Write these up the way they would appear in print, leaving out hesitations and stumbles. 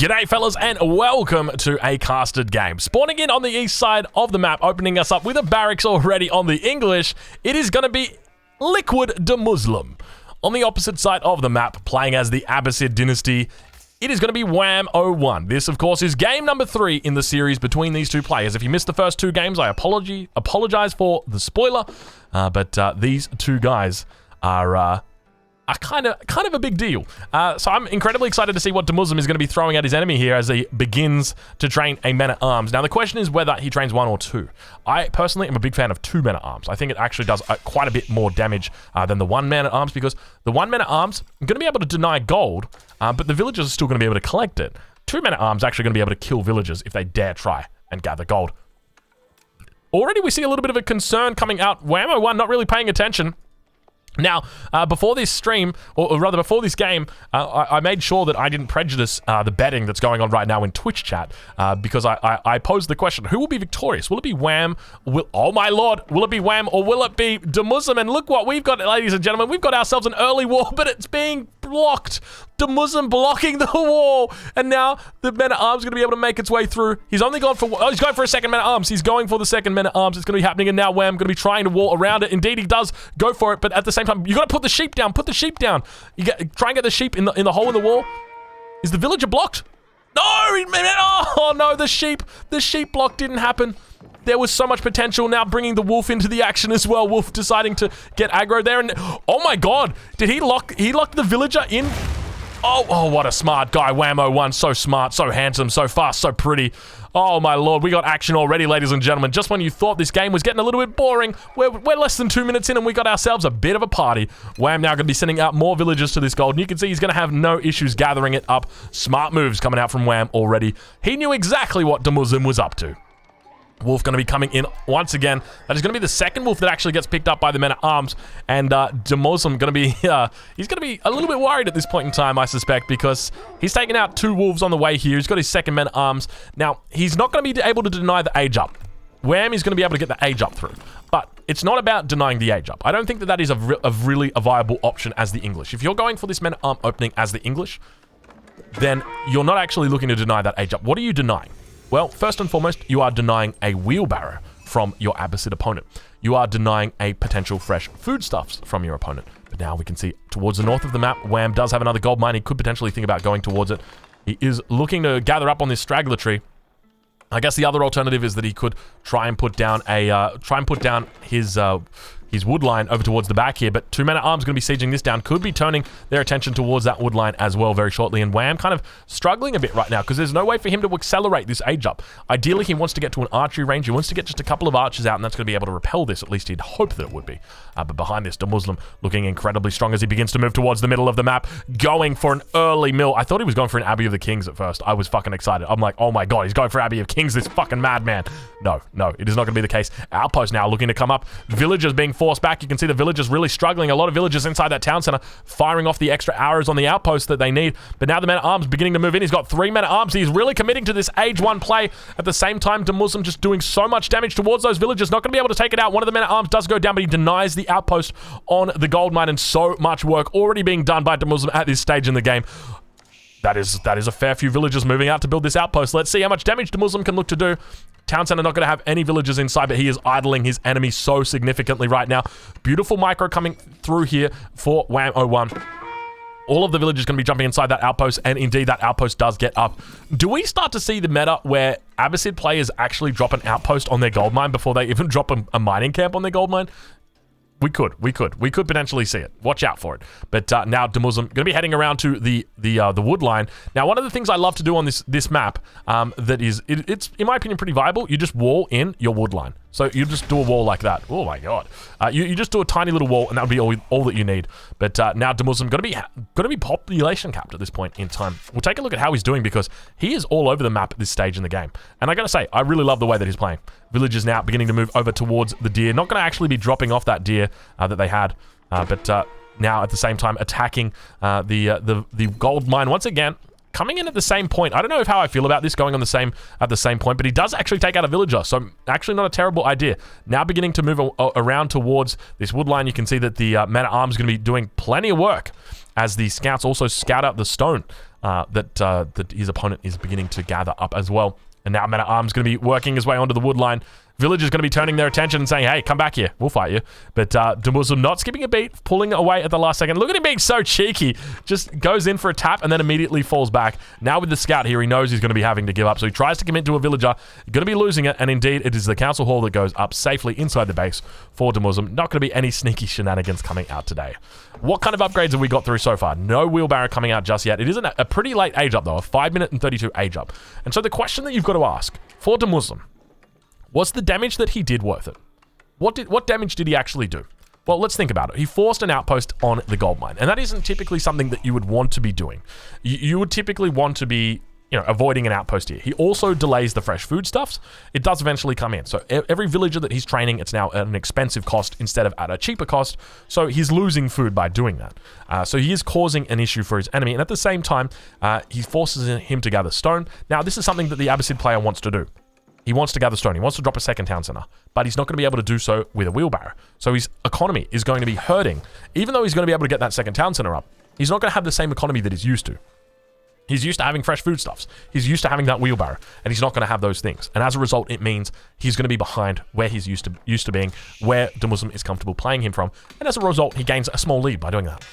G'day fellas and welcome to a casted game. Spawning in on the east side of the map, opening us up with a barracks already on the English, it is going to be Liquid de Muslim. On the opposite side of the map, playing as the Abbasid dynasty, it is going to be Wham01. This, of course, is game number 3 in the series between these two players. If you missed the first 2 games, I apologize for the spoiler, but these two guys are kind of a big deal. So I'm incredibly excited to see what de Muslim is going to be throwing at his enemy here as he begins to train a men-at-arms. Now, the question is whether he trains 1 or 2. I personally am a big fan of 2 men-at-arms. I think it actually does quite a bit more damage than the 1 man-at-arms, because the 1 man-at-arms are going to be able to deny gold, but the villagers are still going to be able to collect it. 2 men-at-arms are actually going to be able to kill villagers if they dare try and gather gold. Already we see a little bit of a concern coming out. Wham01 not really paying attention. Now, before this stream, or rather before this game, I made sure that I didn't prejudice the betting that's going on right now in Twitch chat, because I posed the question, who will be victorious? Will it be Wham? Oh my lord, will it be Wham or will it be de Muslim? And look what we've got, ladies and gentlemen, we've got ourselves an early wall, but it's being blocked. De Muslim blocking the wall, and now the men-at-arms are going to be able to make its way through. He's only gone for, he's going for a second men-at-arms. He's going for the second men-at-arms. It's going to be happening, and now Wham going to be trying to wall around it. Indeed, he does go for it, but at the same time, you got to put the sheep down. Put the sheep down. Try and get the sheep in the hole in the wall. Is the villager blocked? No! Oh no, the sheep block didn't happen. There was so much potential. Now bringing the wolf into the action as well. Wolf deciding to get aggro there, and oh my god, did he lock the villager in? Oh, what a smart guy. Wham01, so smart, so handsome, so fast, so pretty. Oh my lord, we got action already, ladies and gentlemen. Just when you thought this game was getting a little bit boring, we're less than 2 minutes in and we got ourselves a bit of a party. Wham now going to be sending out more villagers to this gold, and you can see he's going to have no issues gathering it up. Smart moves coming out from Wham already. He knew exactly what de Muslim was up to. Wolf going to be coming in once again. That is going to be the second wolf that actually gets picked up by the men-at-arms. And de Muslim going to be, he's going to be a little bit worried at this point in time, I suspect, because he's taken out 2 wolves on the way here. He's got his second men-at-arms. Now, he's not going to be able to deny the age up. Wham is going to be able to get the age up through. But it's not about denying the age up. I don't think that is really a viable option as the English. If you're going for this men-at-arm opening as the English, then you're not actually looking to deny that age up. What are you denying? Well, first and foremost, you are denying a wheelbarrow from your Abbasid opponent. You are denying a potential fresh foodstuffs from your opponent. But now we can see towards the north of the map, Wham does have another gold mine. He could potentially think about going towards it. He is looking to gather up on this straggler tree. I guess the other alternative is that he could try and put down his wood line over towards the back here, but 2 men-at-arms going to be sieging this down, could be turning their attention towards that wood line as well very shortly, and Wham kind of struggling a bit right now because there's no way for him to accelerate this age up. Ideally, he wants to get to an archery range. He wants to get just a couple of archers out, and that's going to be able to repel this. At least he'd hope that it would be. But behind this, de Muslim looking incredibly strong as he begins to move towards the middle of the map, going for an early mill. I thought he was going for an Abbey of the Kings at first. I was fucking excited. I'm like, oh my god, he's going for Abbey of Kings, this fucking madman. No, it is not going to be the case. Outpost now looking to come up. Villagers being forced back. You can see the villagers really struggling. A lot of villagers inside that town center firing off the extra arrows on the outpost that they need. But now the men-at-arms beginning to move in. He's got 3 men-at-arms. He's really committing to this age 1 play. At the same time, de Muslim just doing so much damage towards those villagers. Not going to be able to take it out. One of the men-at-arms does go down, but he denies the outpost on the gold mine, and so much work already being done by de Muslim at this stage in the game. That is a fair few villagers moving out to build this outpost. Let's see how much damage de Muslim can look to do. Town center not going to have any villagers inside, but he is idling his enemy so significantly right now. Beautiful micro coming through here for Wham01. All of the villagers going to be jumping inside that outpost, and indeed that outpost does get up. Do we start to see the meta where Abbasid players actually drop an outpost on their gold mine before they even drop a mining camp on their gold mine? We could potentially see it. Watch out for it. But now de Muslim going to be heading around to the wood line. Now, one of the things I love to do on this map that is it's in my opinion pretty viable. You just wall in your wood line. So you just do a wall like that. Oh my god! You just do a tiny little wall, and that would be all that you need. But now de Muslim going to be population capped at this point in time. We'll take a look at how he's doing because he is all over the map at this stage in the game. And I got to say, I really love the way that he's playing. Villagers now beginning to move over towards the deer. Not going to actually be dropping off that deer that they had, but now at the same time attacking the gold mine once again. coming in at the same point. I don't know how I feel about this going on at the same point, but he does actually take out a villager, so actually not a terrible idea. Now beginning to move around towards this wood line, you can see that the man-at-arms is going to be doing plenty of work as the scouts also scout out the stone that his opponent is beginning to gather up as well. And now man-at-arms going to be working his way onto the wood line. Villagers going to be turning their attention and saying, hey, come back here. We'll fight you. But Demuslim not skipping a beat, pulling away at the last second. Look at him being so cheeky. Just goes in for a tap and then immediately falls back. Now with the scout here, he knows he's going to be having to give up. So he tries to commit to a villager. Going to be losing it. And indeed, it is the council hall that goes up safely inside the base for Demuslim. Not going to be any sneaky shenanigans coming out today. What kind of upgrades have we got through so far? No wheelbarrow coming out just yet. It is a pretty late age up, though. A 5-minute and 32 age up. And so the question that you've got to ask for Demuslim, was the damage that he did worth it? What damage did he actually do? Well, let's think about it. He forced an outpost on the gold mine, and that isn't typically something that you would want to be doing. You would typically want to be, avoiding an outpost here. He also delays the fresh foodstuffs. It does eventually come in. So every villager that he's training, it's now at an expensive cost instead of at a cheaper cost. So he's losing food by doing that. So he is causing an issue for his enemy, and at the same time, he forces him to gather stone. Now, this is something that the Abbasid player wants to do. He wants to gather stone. He wants to drop a second town center, but he's not going to be able to do so with a wheelbarrow. So his economy is going to be hurting. Even though he's going to be able to get that second town center up, he's not going to have the same economy that he's used to. He's used to having fresh foodstuffs. He's used to having that wheelbarrow, and he's not going to have those things. And as a result, it means he's going to be behind where he's used to being, where Demuslim is comfortable playing him from. And as a result, he gains a small lead by doing that.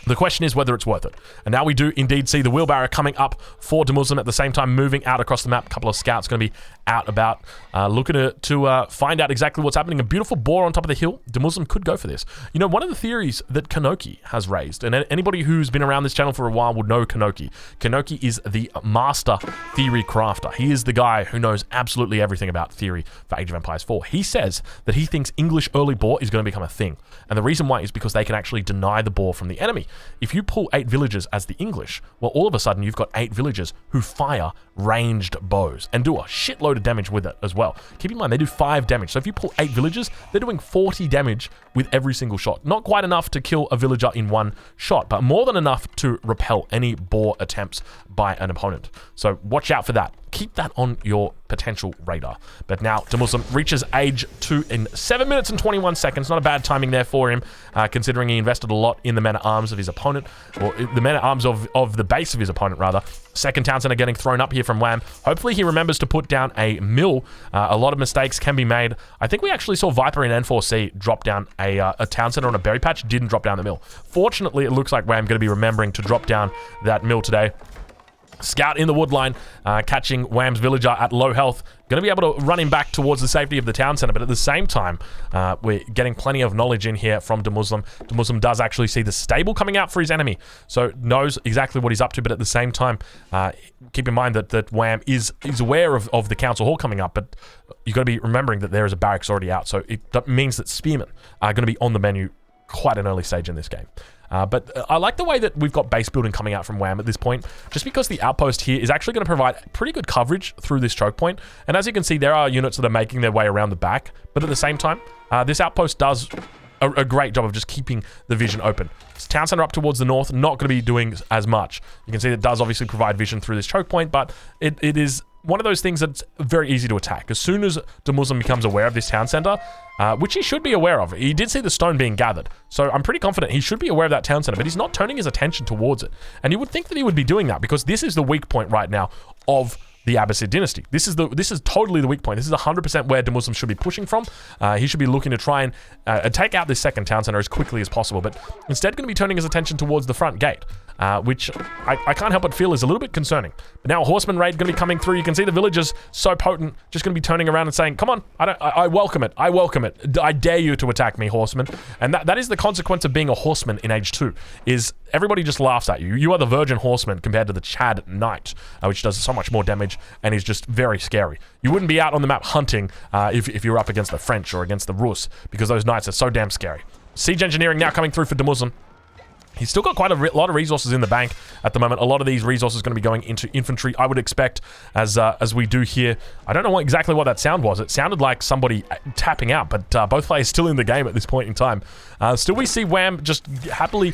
The question is whether it's worth it. And now we do indeed see the wheelbarrow coming up for Demuslim at the same time, moving out across the map. A couple of scouts going to be out about, looking to find out exactly what's happening. A beautiful boar on top of the hill. Demuslim could go for this. One of the theories that Kanoki has raised, and anybody who's been around this channel for a while would know Kanoki. Kanoki is the master theory crafter. He is the guy who knows absolutely everything about theory for Age of Empires 4. He says that he thinks English early boar is going to become a thing. And the reason why is because they can actually deny the boar from the enemy. If you pull 8 villagers as the English, well, all of a sudden you've got 8 villagers who fire ranged bows and do a shitload of damage with it as well. Keep in mind, they do 5 damage. So if you pull 8 villagers, they're doing 40 damage with every single shot. Not quite enough to kill a villager in one shot, but more than enough to repel any boar attempts by an opponent. So watch out for that. Keep that on your potential radar. But now Demuslim reaches age 2 in 7 minutes and 21 seconds. Not a bad timing there for him, considering he invested a lot in the men-at-arms of his opponent, or the men-at-arms of the base of his opponent, rather. Second town center getting thrown up here from Wham. Hopefully he remembers to put down a mill. A lot of mistakes can be made. I think we actually saw Viper in N4C drop down a town center on a berry patch, didn't drop down the mill. Fortunately, it looks like Wham going to be remembering to drop down that mill today. Scout in the wood line, catching Wham's villager at low health. Going to be able to run him back towards the safety of the town center, but at the same time, we're getting plenty of knowledge in here from Demuslim. Demuslim does actually see the stable coming out for his enemy, so knows exactly what he's up to, but at the same time, keep in mind that Wham is aware of the council hall coming up, but you've got to be remembering that there is a barracks already out, so it means that spearmen are going to be on the menu quite an early stage in this game. But I like the way that we've got base building coming out from Wham at this point, just because the outpost here is actually going to provide pretty good coverage through this choke point. And as you can see, there are units that are making their way around the back, but at the same time, this outpost does a great job of just keeping the vision open. It's town center up towards the north, not going to be doing as much. You can see it does obviously provide vision through this choke point, but it is one of those things that's very easy to attack. As soon as Demuslim becomes aware of this town center, which he should be aware of. He did see the stone being gathered, so I'm pretty confident he should be aware of that town center, but he's not turning his attention towards it. And you would think that he would be doing that, because this is the weak point right now of the Abbasid dynasty. This is totally the weak point. This is 100% where Demuslim should be pushing from. He should be looking to try and take out this second town center as quickly as possible, but instead going to be turning his attention towards the front gate, which I can't help but feel is a little bit concerning. But now a horseman raid going to be coming through. You can see the villagers so potent, just going to be turning around and saying, come on, I welcome it. I welcome it. I dare you to attack me, horseman. And that is the consequence of being a horseman in Age 2, is everybody just laughs at you. You are the virgin horseman compared to the Chad Knight, which does so much more damage and is just very scary. You wouldn't be out on the map hunting if you were up against the French or against the Rus, because those knights are so damn scary. Siege engineering now coming through for Demuslim. He's still got quite a lot of resources in the bank at the moment. A lot of these resources are going to be going into infantry, I would expect, as we do here. I don't know exactly what that sound was. It sounded like somebody tapping out, but both players still in the game at this point in time. Still, we see Wham just happily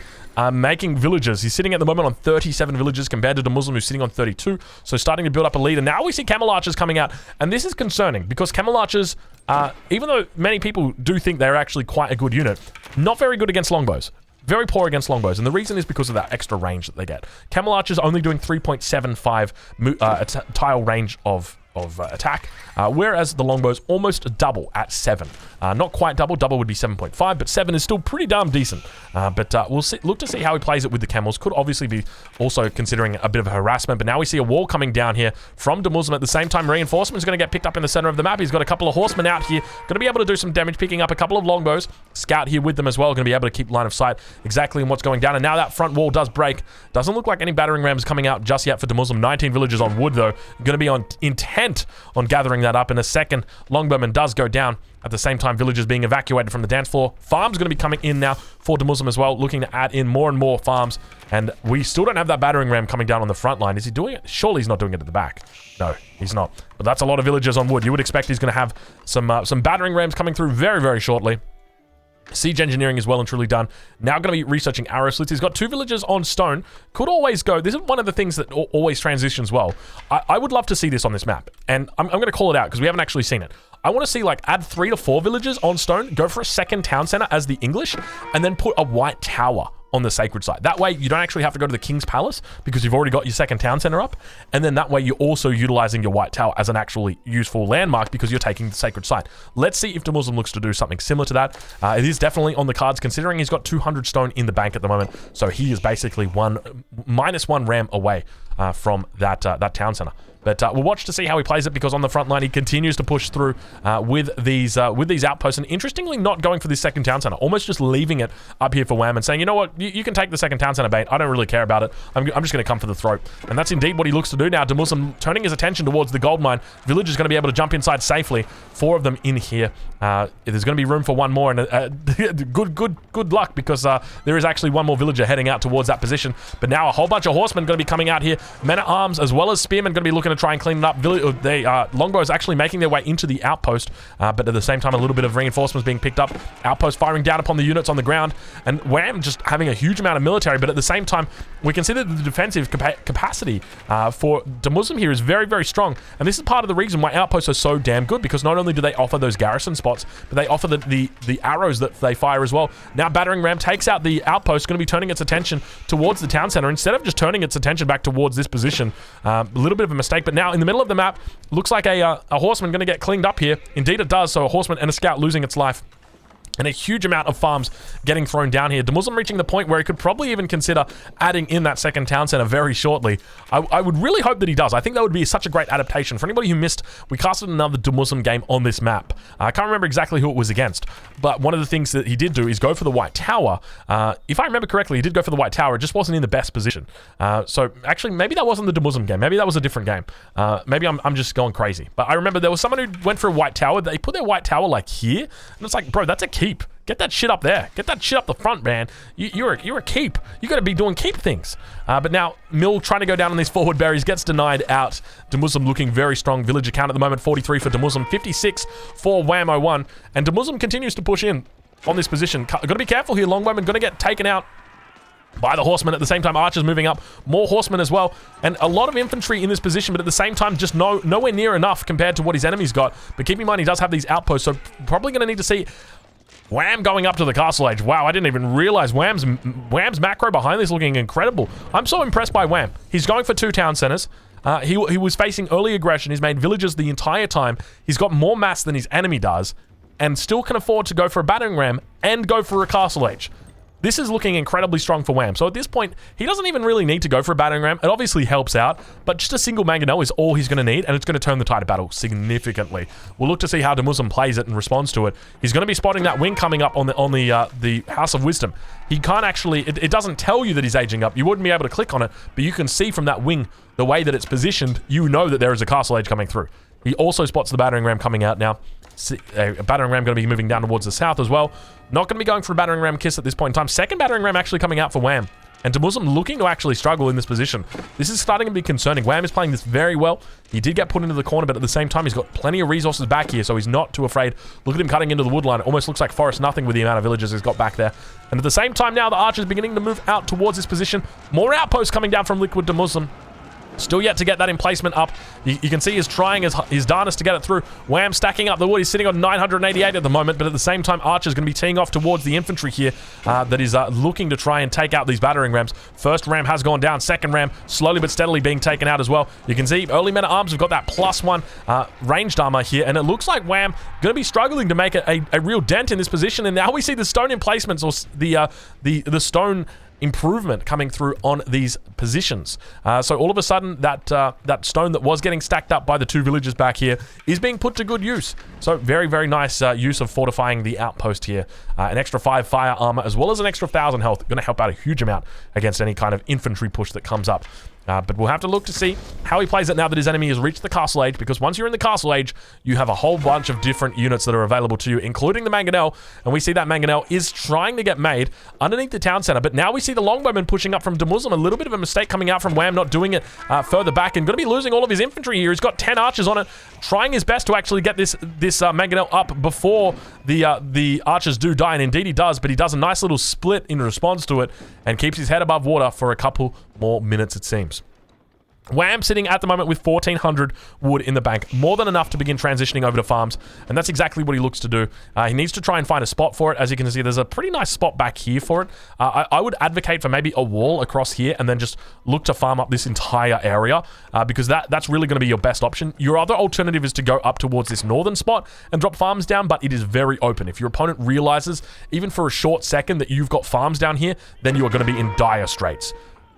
making villages. He's sitting at the moment on 37 villages compared to the Muslim, who's sitting on 32. So starting to build up a lead. And now we see Camel Archers coming out. And this is concerning because Camel Archers, even though many people do think they're actually quite a good unit, not very good against longbows. Very poor against longbows, and the reason is because of that extra range that they get. Camel Archers only doing 3.75 tile range of attack, whereas the longbows almost double at 7. Not quite double. Double would be 7.5, but 7 is still pretty darn decent. But we'll look to see how he plays it with the camels. Could obviously be also considering a bit of a harassment, but now we see a wall coming down here from de Muslim. At the same time, reinforcement is going to get picked up in the center of the map. He's got a couple of horsemen out here, going to be able to do some damage, picking up a couple of longbows. Scout here with them as well, going to be able to keep line of sight exactly on what's going down. And now that front wall does break. Doesn't look like any battering rams coming out just yet for de Muslim. 19 villagers on wood, though. Going to be intent on gathering that up in a second. Longbowman does go down. At the same time, villagers being evacuated from the dance floor. Farms going to be coming in now for de Muslim as well, looking to add in more and more farms. And we still don't have that battering ram coming down on the front line. Is he doing it? Surely he's not doing it at the back. No, he's not. But that's a lot of villagers on wood. You would expect he's going to have some battering rams coming through very, very shortly. Siege engineering is well and truly done. Now going to be researching arrow slits. He's got 2 villagers on stone. Could always go. This is one of the things that always transitions well. I would love to see this on this map. And I'm going to call it out because we haven't actually seen it. I want to see, like, add 3 to 4 villagers on stone, go for a second town center as the English, and then put a white tower on the sacred site. That way, you don't actually have to go to the King's Palace because you've already got your second town center up. And then that way, you're also utilizing your white tower as an actually useful landmark because you're taking the sacred site. Let's see if de Muslim looks to do something similar to that. It is definitely on the cards, considering he's got 200 stone in the bank at the moment. So he is basically -1 ram away from that town center. But we'll watch to see how he plays it, because on the front line, he continues to push through with these outposts. And interestingly, not going for this second town center, almost just leaving it up here for Wham and saying, you know what, you can take the second town center bait. I don't really care about it. I'm just going to come for the throat. And that's indeed what he looks to do now. De Muslim turning his attention towards the gold mine. Village is going to be able to jump inside safely. 4 of them in here. There's going to be room for 1 more. And good luck, because there is actually 1 more villager heading out towards that position. But now a whole bunch of horsemen going to be coming out here. Men at arms as well as spearmen going to be looking to try and clean it up. Longbows actually making their way into the outpost, but at the same time, a little bit of reinforcements being picked up. Outpost firing down upon the units on the ground, and Wham just having a huge amount of military. But at the same time, we consider the defensive capacity for de Muslim here is very, very strong. And this is part of the reason why outposts are so damn good, because not only do they offer those garrison spots, but they offer the arrows that they fire as well. Now battering ram takes out the outpost, going to be turning its attention towards the town center instead of just turning its attention back towards this position. A little bit of a mistake, but now in the middle of the map, looks like a horseman going to get cleaned up here. Indeed it does. So a horseman and a scout losing its life. And a huge amount of farms getting thrown down here. De Muslim reaching the point where he could probably even consider adding in that second town center very shortly. I would really hope that he does. I think that would be such a great adaptation. For anybody who missed, we casted another de Muslim game on this map. I can't remember exactly who it was against, but one of the things that he did do is go for the white tower. If I remember correctly, he did go for the white tower. It just wasn't in the best position. So actually, maybe that wasn't the de Muslim game. Maybe that was a different game. Maybe I'm just going crazy. But I remember there was someone who went for a white tower. They put their white tower like here, and it's like, bro, that's a keep. Get that shit up there. Get that shit up the front, man. You're a keep. You got to be doing keep things. But now, Mill trying to go down on these forward berries gets denied out. De Muslim looking very strong. Villager count at the moment, 43 for De Muslim, 56 for Whammo 1. And De Muslim continues to push in on this position. Got to be careful here. Longbowman going to get taken out by the horsemen. At the same time, archers moving up, more horsemen as well, and a lot of infantry in this position, but at the same time, just nowhere near enough compared to what his enemy's got. But keep in mind, he does have these outposts, so probably going to need to see Wham going up to the castle age. Wow, I didn't even realize Wham's macro behind this looking incredible. I'm so impressed by Wham. He's going for 2 town centers. He was facing early aggression. He's made villages the entire time. He's got more mass than his enemy does, and still can afford to go for a battering ram and go for a castle age. This is looking incredibly strong for Wham. So at this point, he doesn't even really need to go for a battering ram. It obviously helps out, but just a single mangonel is all he's going to need, and it's going to turn the tide of battle significantly. We'll look to see how de Muslim plays it and responds to it. He's going to be spotting that wing coming up on the House of Wisdom. He can't actually, it doesn't tell you that he's aging up. You wouldn't be able to click on it, but you can see from that wing, the way that it's positioned, you know that there is a castle age coming through. He also spots the battering ram coming out now. A battering ram going to be moving down towards the south as well. Not going to be going for a battering ram kiss at this point in time. Second battering ram actually coming out for Wham. And Muslim looking to actually struggle in this position. This is starting to be concerning. Wham is playing this very well. He did get put into the corner, but at the same time, he's got plenty of resources back here, so he's not too afraid. Look at him cutting into the woodline. It almost looks like Forest Nothing with the amount of villagers he's got back there. And at the same time now, the archer's beginning to move out towards this position. More outposts coming down from Liquid to Muslim. Still yet to get that emplacement up. You can see he's trying his darnest to get it through. Wham stacking up the wood. He's sitting on 988 at the moment, but at the same time, Archer's going to be teeing off towards the infantry here that is looking to try and take out these battering rams. First ram has gone down. Second ram slowly but steadily being taken out as well. You can see early men-at-arms have got that +1 ranged armor here, and it looks like Wham going to be struggling to make a real dent in this position. And now we see the stone emplacements, or the stone improvement coming through on these positions. So all of a sudden, that stone that was getting stacked up by the two villagers back here is being put to good use. So very, very nice use of fortifying the outpost here. An extra 5 fire armor, as well as an extra 1,000 health. Going to help out a huge amount against any kind of infantry push that comes up. But we'll have to look to see how he plays it now that his enemy has reached the castle age, because once you're in the castle age, you have a whole bunch of different units that are available to you, including the mangonel, and we see that mangonel is trying to get made underneath the town center. But now we see the longbowman pushing up from Muslim. A little bit of a mistake coming out from Wham, not doing it further back, and going to be losing all of his infantry here. He's got 10 archers on it, trying his best to actually get this mangonel up before the archers do die, and indeed he does, but he does a nice little split in response to it and keeps his head above water for a couple more minutes, it seems. Wham sitting at the moment with 1,400 wood in the bank. More than enough to begin transitioning over to farms. And that's exactly what he looks to do. He needs to try and find a spot for it. As you can see, there's a pretty nice spot back here for it. I would advocate for maybe a wall across here and then just look to farm up this entire area. Because that's really going to be your best option. Your other alternative is to go up towards this northern spot and drop farms down, but it is very open. If your opponent realizes, even for a short second, that you've got farms down here, then you are going to be in dire straits.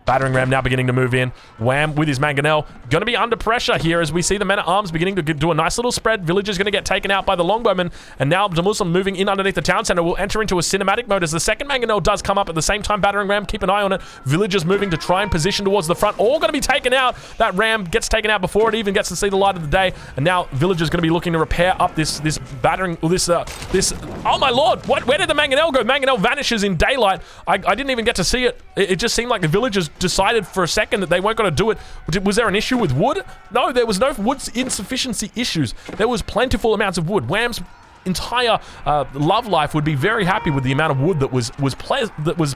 Battering ram now beginning to move in. Wham with his mangonel. Going to be under pressure here as we see the men-at-arms beginning to do a nice little spread. Villagers going to get taken out by the longbowmen. And now Muslim moving in underneath the town center will enter into a cinematic mode as the second mangonel does come up. At the same time, battering ram, keep an eye on it. Villagers moving to try and position towards the front. All going to be taken out. That ram gets taken out before it even gets to see the light of the day. And now villagers going to be looking to repair up this battering, or this, oh my lord, where did the mangonel go? Mangonel vanishes in daylight. I didn't even get to see it. It just seemed like the villagers decided for a second that they weren't going to do it. Was there an issue with wood? No, there was no wood insufficiency issues. There was plentiful amounts of wood. Wham's entire love life would be very happy with the amount of wood that was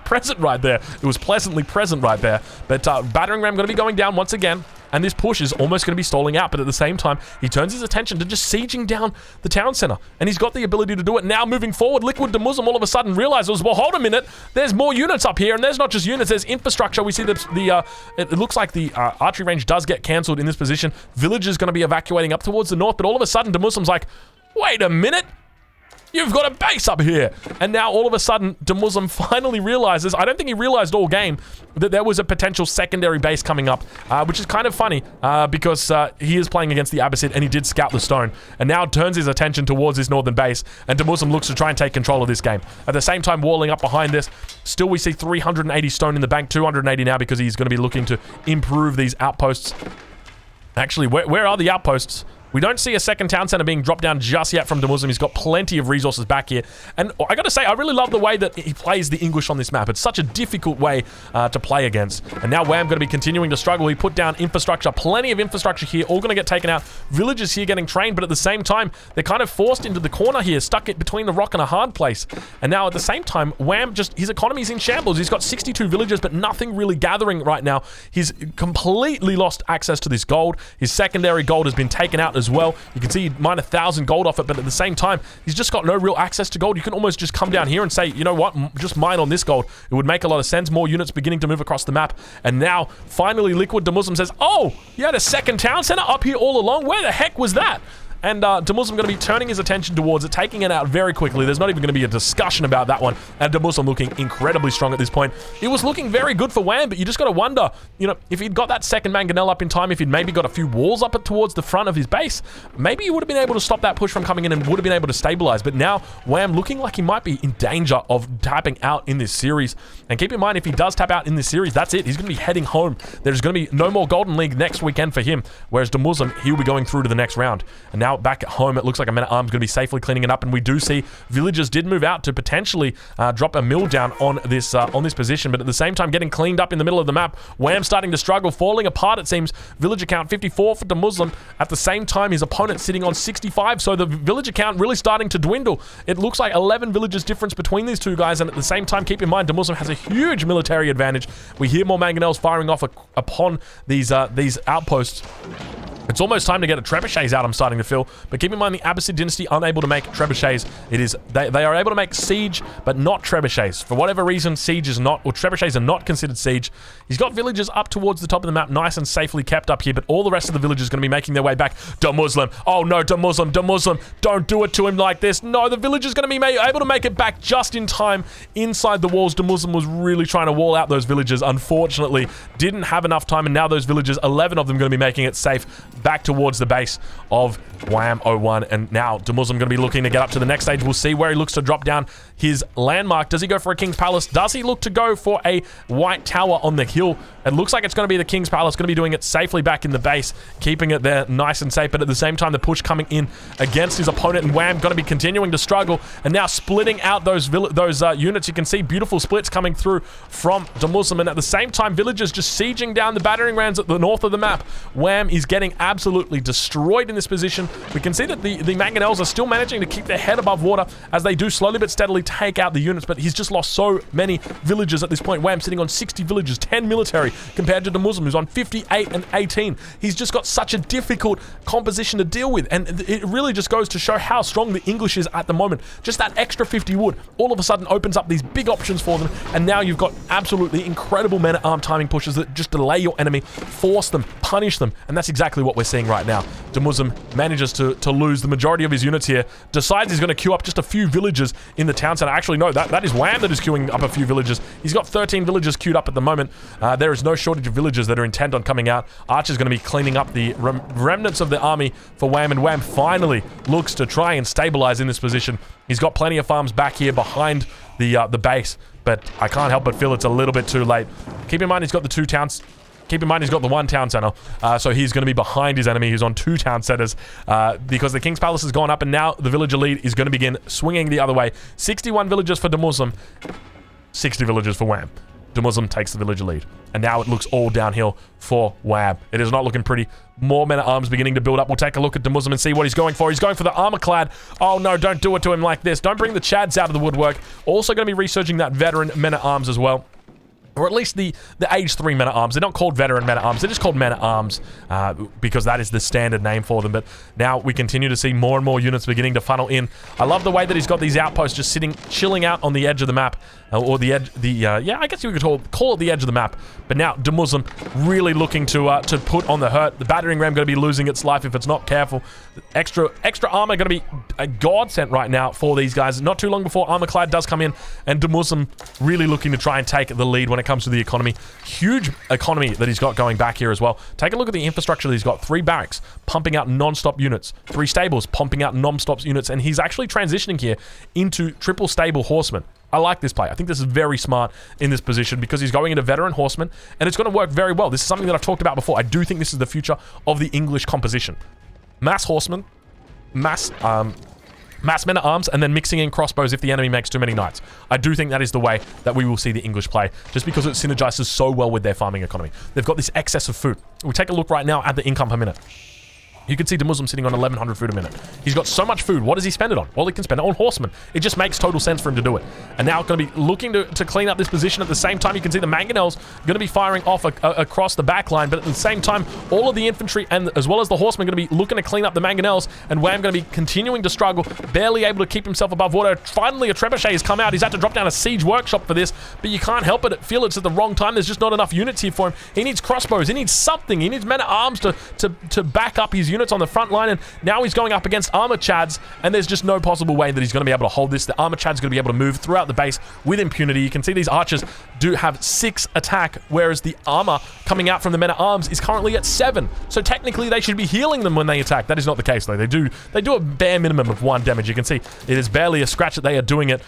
present right there. It was pleasantly present right there. But battering ram going to be going down once again. And this push is almost going to be stalling out, but at the same time, he turns his attention to just sieging down the town center. And he's got the ability to do it now moving forward. Liquid to Muslim all of a sudden realizes, well, hold a minute, there's more units up here, and there's not just units, there's infrastructure. We see that it looks like the archery range does get cancelled in this position. Villagers going to be evacuating up towards the north, but all of a sudden, Muslim's like, wait a minute. You've got a base up here. And now all of a sudden, Muslim finally realizes, I don't think he realized all game, that there was a potential secondary base coming up, which is kind of funny because he is playing against the Abbasid and he did scout the stone and now turns his attention towards his northern base, and Muslim looks to try and take control of this game. At the same time, walling up behind this, still we see 380 stone in the bank, 280 now because he's going to be looking to improve these outposts. Actually, where are the outposts? We don't see a second town center being dropped down just yet from Muslim. He's got plenty of resources back here. And I got to say, I really love the way that he plays the English on this map. It's such a difficult way to play against. And now Wham going to be continuing to struggle. He put down infrastructure, plenty of infrastructure here, all going to get taken out. Villagers here getting trained, but at the same time, they're kind of forced into the corner here, stuck it between a rock and a hard place. And now at the same time, Wham his economy's in shambles. He's got 62 villagers, but nothing really gathering right now. He's completely lost access to this gold. His secondary gold has been taken out as well. You can see he'd mine 1,000 gold off it, but at the same time, he's just got no real access to gold. You can almost just come down here and say, you know what, just mine on this gold. It would make a lot of sense. More units beginning to move across the map. And now, finally, Liquid to Muslim says, oh, you had a second town center up here all along? Where the heck was that? and Demuslim going to be turning his attention towards it, taking it out very quickly. There's not even going to be a discussion about that one, and Demuslim looking incredibly strong at this point. It was looking very good for Wham, but you just got to wonder, you know, if he'd got that second mangonel up in time, if he'd maybe got a few walls up towards the front of his base, maybe he would have been able to stop that push from coming in and would have been able to stabilize. But now Wham looking like he might be in danger of tapping out in this series. And keep in mind, if he does tap out in this series, that's it. He's going to be heading home. There's going to be no more Golden League next weekend for him, whereas Demuslim, he'll be going through to the next round. And now back at home, it looks like a Man-at-Arms going to be safely cleaning it up, and we do see villagers did move out to potentially drop a mill down on this position, but at the same time getting cleaned up in the middle of the map. Wham starting to struggle, falling apart it seems. Villager count 54 for Demuslim. At the same time, his opponent sitting on 65, so the villager count really starting to dwindle. It looks like 11 villagers difference between these two guys, and at the same time, keep in mind, Demuslim has a huge military advantage. We hear more mangonels firing off upon these outposts. It's almost time to get a trebuchets out, I'm starting to feel. But keep in mind, the Abbasid dynasty unable to make trebuchets. They are able to make siege, but not trebuchets. For whatever reason, siege is not, or trebuchets are not considered siege. He's got villagers up towards the top of the map, nice and safely kept up here, but all the rest of the villagers are going to be making their way back. Demuslim. Oh no, Demuslim. Don't do it to him like this. No, the villager's going to be able to make it back just in time inside the walls. Demuslim was really trying to wall out those villagers. Unfortunately, didn't have enough time, and now those villagers, 11 of them, going to be making it safe back towards the base of Wham 01. And now Demuslim going to be looking to get up to the next stage. We'll see where he looks to drop down his landmark. Does he go for a King's Palace? Does he look to go for a white tower on the hill? It looks like it's going to be the King's Palace. Going to be doing it safely back in the base, keeping it there nice and safe, but at the same time the push coming in against his opponent, and Wham going to be continuing to struggle and now splitting out those units. You can see beautiful splits coming through from Demuslim, and at the same time villagers just sieging down the battering rams at the north of the map. Wham is getting absolutely destroyed in this position. We can see that the mangonels are still managing to keep their head above water as they do slowly but steadily take out the units, but he's just lost so many villagers at this point. Wham sitting on 60 villagers, 10 military, compared to Demuslim, who's on 58 and 18. He's just got such a difficult composition to deal with, and it really just goes to show how strong the English is at the moment. Just that extra 50 wood all of a sudden opens up these big options for them, and now you've got absolutely incredible men-at-arm timing pushes that just delay your enemy, force them, punish them, and that's exactly what we're seeing right now. Demuslim manages to lose the majority of his units here, decides he's going to queue up just a few villagers in the town center. Actually, no, that is Wham that is queuing up a few villagers. He's got 13 villagers queued up at the moment. There is no shortage of villagers that are intent on coming out. Archer's going to be cleaning up the remnants of the army for Wham, and Wham finally looks to try and stabilize in this position. He's got plenty of farms back here behind the base, but I can't help but feel it's a little bit too late. Keep in mind he's got the two towns. Keep in mind he's got the one town center, so he's going to be behind his enemy who's on two town centers because the King's Palace has gone up, and now the villager lead is going to begin swinging the other way. 61 villagers for Demuslim, 60 villagers for Wham. Demuslim takes the villager lead, and now it looks all downhill for Wham. It is not looking pretty. More men-at-arms beginning to build up. We'll take a look at Demuslim and see what he's going for. He's going for the armor-clad. Oh no, don't do it to him like this. Don't bring the Chads out of the woodwork. Also going to be researching that veteran men-at-arms as well. Or at least the age 3 men-at-arms. They're not called veteran men-at-arms. They're just called men-at-arms because that is the standard name for them. But now we continue to see more and more units beginning to funnel in. I love the way that he's got these outposts just chilling out on the edge of the map. Or the edge, yeah, I guess you could call it the edge of the map. But now Demuslim really looking to put on the hurt. The battering ram going to be losing its life if it's not careful. Extra armor going to be a godsend right now for these guys. Not too long before armor-clad does come in, and Demuslim really looking to try and take the lead when it comes to the economy. Huge economy that he's got going back here as well. Take a look at the infrastructure that he's got. 3 barracks pumping out non-stop units. 3 stables pumping out non-stop units, and he's actually transitioning here into triple stable horsemen. I like this play. I think this is very smart in this position because he's going into veteran horsemen, and it's going to work very well. This is something that I've talked about before. I do think this is the future of the English composition. Mass horsemen, mass men-at-arms, and then mixing in crossbows if the enemy makes too many knights. I do think that is the way that we will see the English play, just because it synergizes so well with their farming economy. They've got this excess of food. We'll take a look right now at the income per minute. You can see Demuslim sitting on 1,100 food a minute. He's got so much food. What does he spend it on? Well, he can spend it on horsemen. It just makes total sense for him to do it. And now going to be looking to clean up this position. At the same time, you can see the mangonels going to be firing off across the back line. But at the same time, all of the infantry and as well as the horsemen are going to be looking to clean up the mangonels. And Wham going to be continuing to struggle, barely able to keep himself above water. Finally, a trebuchet has come out. He's had to drop down a siege workshop for this, but you can't help but feel it's at the wrong time. There's just not enough units here for him. He needs crossbows. He needs something. He needs men-at-arms to back up his units. units on the front line, and now he's going up against Armor Chads, and there's just no possible way that he's going to be able to hold this. The Armor Chad's going to be able to move throughout the base with impunity. You can see these archers do have 6 attack, whereas the armor coming out from the men-at-arms is currently at 7. So technically, they should be healing them when they attack. That is not the case, though. They do a bare minimum of 1 damage. You can see it is barely a scratch that they are doing it.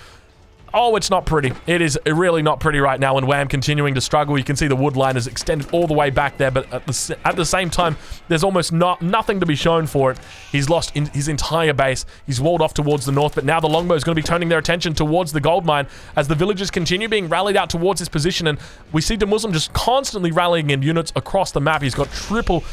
Oh, it's not pretty. It is really not pretty right now, and Wham continuing to struggle. You can see the wood line is extended all the way back there, but at the same time, there's almost nothing to be shown for it. He's lost his entire base. He's walled off towards the north, but now the longbow is going to be turning their attention towards the gold mine as the villagers continue being rallied out towards his position, and we see Muslim just constantly rallying in units across the map. He's got triple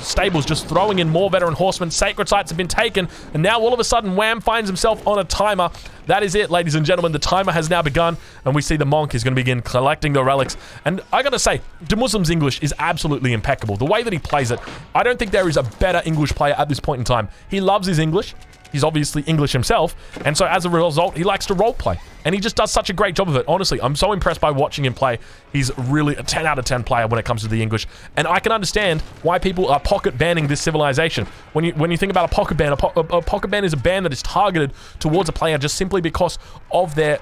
stables just throwing in more veteran horsemen. Sacred sites have been taken, and now all of a sudden, Wham finds himself on a timer. That is it, ladies and gentlemen. The timer has now begun, and we see the monk is going to begin collecting the relics. And I gotta say, Muslim's English is absolutely impeccable. The way that he plays it, I don't think there is a better English player at this point in time. He loves his English. He's obviously English himself, and so as a result, he likes to roleplay, and he just does such a great job of it. Honestly, I'm so impressed by watching him play. He's really a 10 out of 10 player when it comes to the English, and I can understand why people are pocket banning this civilization. When you think about a pocket ban, a pocket ban is a ban that is targeted towards a player just simply because of their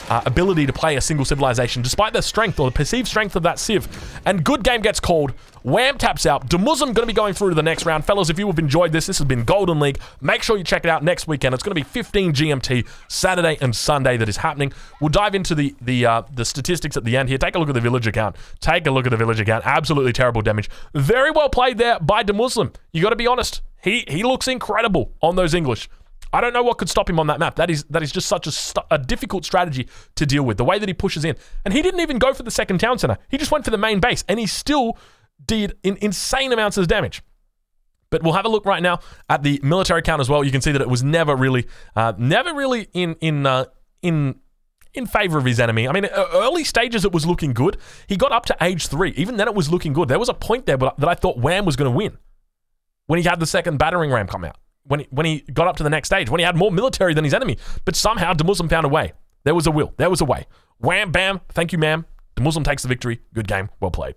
ability to play a single civilization, despite the strength or the perceived strength of that civ. And good game gets called. Wham taps out. Muslim going to be going through to the next round. Fellas, if you have enjoyed this has been Golden League. Make sure you check it out next weekend. It's going to be 15 GMT, Saturday and Sunday that is happening. We'll dive into the statistics at the end here. Take a look at the village account. Absolutely terrible damage. Very well played there by Muslim. You got to be honest. He looks incredible on those English. I don't know what could stop him on that map. That is just such a difficult strategy to deal with. The way that he pushes in. And he didn't even go for the second town center. He just went for the main base, and he still did insane amounts of damage. But we'll have a look right now at the military count as well. You can see that it was never really in favor of his enemy. I mean, early stages it was looking good. He got up to age 3. Even then it was looking good. There was a point there that I thought Wham was going to win when he had the second battering ram come out. When he got up to the next stage, when he had more military than his enemy. But somehow Muslim found a way. There was a will. There was a way. Wham, bam. Thank you, ma'am. Muslim takes the victory. Good game. Well played.